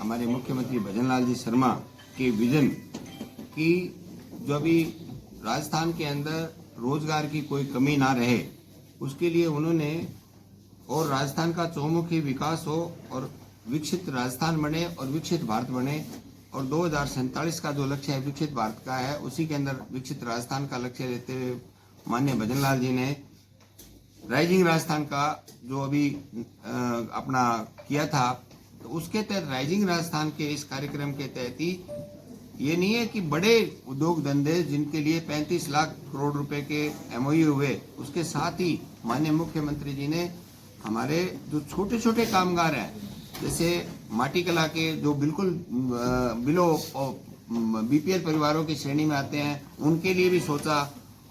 हमारे मुख्यमंत्री भजनलाल जी शर्मा के विजन की जो अभी राजस्थान के अंदर रोजगार की कोई कमी ना रहे, उसके लिए उन्होंने और राजस्थान का चौमुखी विकास हो और विकसित राजस्थान बने और विकसित भारत बने, और 2047 का जो लक्ष्य है विकसित भारत का है, उसी के अंदर विकसित राजस्थान का लक्ष्य लेते हुए माननीय भजनलाल जी ने राइजिंग राजस्थान का जो अभी अपना किया था, तो उसके तहत राइजिंग राजस्थान के इस कार्यक्रम के तहत ही ये नहीं है कि बड़े उद्योग धंधे जिनके लिए 35 लाख करोड़ रुपए के एमओयू हुए, उसके साथ ही माननीय मुख्यमंत्री जी ने हमारे जो छोटे छोटे कामगार हैं, जैसे माटी कला के जो बिल्कुल बिलो बीपीएल परिवारों की श्रेणी में आते हैं, उनके लिए भी सोचा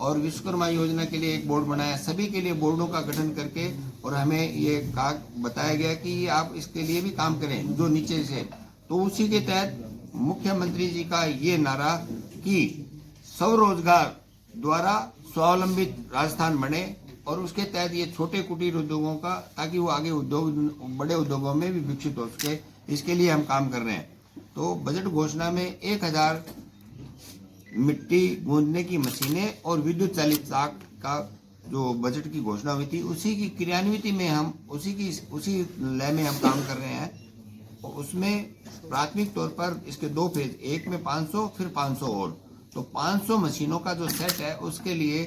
और विश्वकर्मा योजना के लिए एक बोर्ड बनाया, सभी के लिए बोर्डों का गठन करके, और हमें ये बताया गया कि आप इसके लिए भी काम करें जो नीचे से। तो उसी के तहत मुख्यमंत्री जी का ये नारा कि स्वरोजगार द्वारा स्वावलंबित राजस्थान बने, और उसके तहत ये छोटे कुटीर उद्योगों का, ताकि वो आगे उद्योग बड़े उद्योगों में भी विकसित हो सके, इसके लिए हम काम कर रहे हैं। तो बजट घोषणा में 1000 मिट्टी गूंदने की मशीनें और विद्युत चालित चाक का जो बजट की घोषणा हुई थी, उसी की क्रियान्विति में हम उसी लय में हम काम कर रहे हैं। और उसमें प्राथमिक तौर पर इसके 2 फेज, एक में 500 फिर 500 और, तो 500 मशीनों का जो सेट है उसके लिए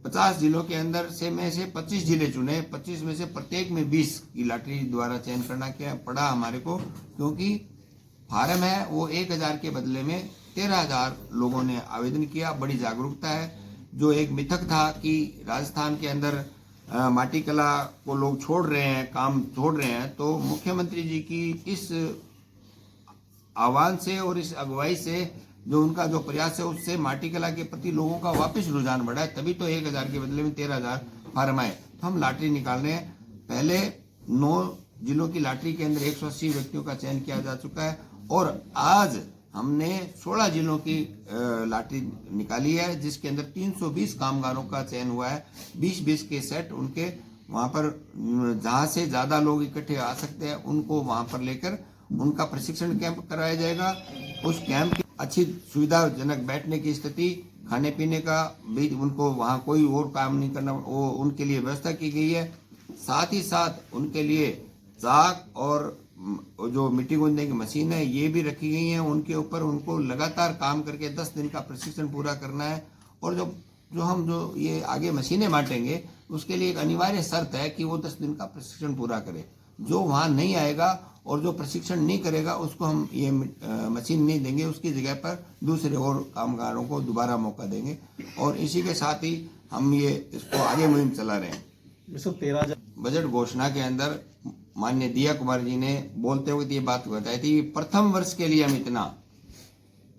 50 जिलों के अंदर से 25 जिले चुने, 25 में से प्रत्येक में 20 की लॉटरी द्वारा चयन करना पड़ा हमारे को, क्योंकि फार्म है वो 1000 के बदले में 13,000 लोगों ने आवेदन किया। बड़ी जागरूकता है। जो एक मिथक था कि राजस्थान के अंदर माटी कला को लोग छोड़ रहे हैं, काम छोड़ रहे हैं, तो मुख्यमंत्री जी की इस आह्वान से और इस अगुवाई से जो उनका जो प्रयास है, उससे माटी कला के प्रति लोगों का वापस रुझान बढ़ा है, तभी तो 1000 के बदले में 13,000 फार्म आए। तो हम लॉटरी निकाल रहे हैं। पहले 9 जिलों की लॉटरी के अंदर 180 व्यक्तियों का चयन किया जा चुका है, और आज हमने 16 जिलों की लॉटरी निकाली है, जिसके अंदर 320 कामगारों का चयन हुआ है। 20-20 के सेट उनके वहां पर जहां से ज्यादा लोग इकट्ठे आ सकते हैं, उनको वहां पर लेकर उनका प्रशिक्षण कैंप कराया जाएगा। उस कैंप की अच्छी सुविधाजनक बैठने की स्थिति, खाने पीने का भी, उनको वहां कोई और काम नहीं करना, वो उनके लिए व्यवस्था की गई है। साथ ही साथ उनके लिए चाक और जो मिट्टी गूंदने की मशीन है ये भी रखी गई है। उनके ऊपर उनको लगातार काम करके 10 दिन का प्रशिक्षण पूरा करना है। और जो ये आगे मशीनें बांटेंगे, उसके लिए एक अनिवार्य शर्त है कि वो 10 दिन का प्रशिक्षण पूरा करे। जो वहां नहीं आएगा और जो प्रशिक्षण नहीं करेगा, उसको हम ये मशीन नहीं देंगे, उसकी जगह पर दूसरे और कामगारों को दोबारा मौका देंगे। और इसी के साथ ही हम ये इसको आगे मुहिम चला रहे हैं। बजट घोषणा के अंदर माननीय दिया कुमार जी ने बोलते हुए ये बात बताई थी, प्रथम वर्ष के लिए हम इतना,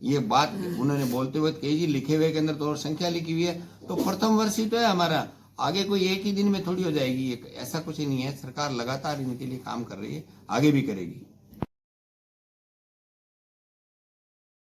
ये बात उन्होंने बोलते हुए कही जी, लिखे हुए के अंदर तो और संख्या लिखी हुई है, तो प्रथम वर्ष ही तो है हमारा, आगे कोई एक ही दिन में थोड़ी हो जाएगी। ऐसा कुछ ही नहीं है। सरकार लगातार इनके लिए काम कर रही है, आगे भी करेगी।